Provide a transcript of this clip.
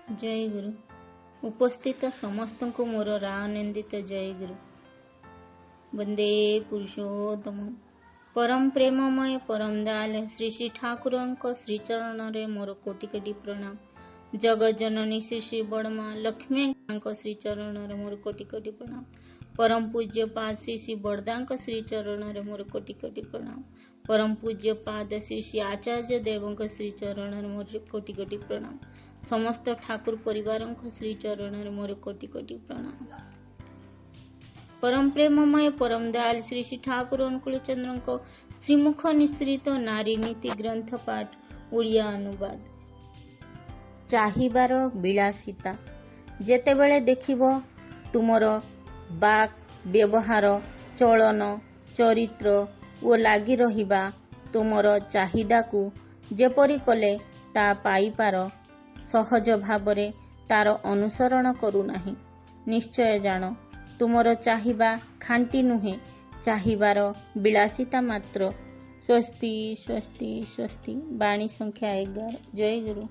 जय गुरु। उपस्थित समस्त को मोर रानंदित जय गुरु। वंदे पुरुषोत्तम परम प्रेममय परम दयाल श्री श्री ठाकुर श्री चरण रे मोर कोटि कोटि प्रणाम। जगत जननी श्री श्री बड़मा लक्ष्मी श्री चरण रे मोर कोटि कोटि प्रणाम। परम पूज्य पाद श्री श्री बड़दा श्री चरण रे मोर कोटि कोटि प्रणाम। परम पूज्य पाद श्री श्री आचार्य देव श्री चरण रे मोर कोटि कोटि प्रणाम। समस्त ठाकुर परिवार श्री चरण रे मोर कोटि कोटि प्रणाम। परम प्रेममय परम दयाल श्री श्री ठाकुर अनुकूल चंद्र श्रीमुख निश्रित नारी नीति ग्रंथ पाठ ओडिया अनुवाद। चाहिबार विलासिता जेतेबेले देखिबो तुमर बाक व्यवहार चलन चरित्र ओ लागी रहिबा तुमर चाहिदा को जेपरि कले ता पाइपार सहज भावरे तार अनुसरण करू नाही। निश्चय जान तुमर चाहिबा खांटी नुहे, चाहिबार विलासिता मात्र। स्वस्ति स्वस्ति स्वस्ति। बाणी संख्या 11। जय गुरु।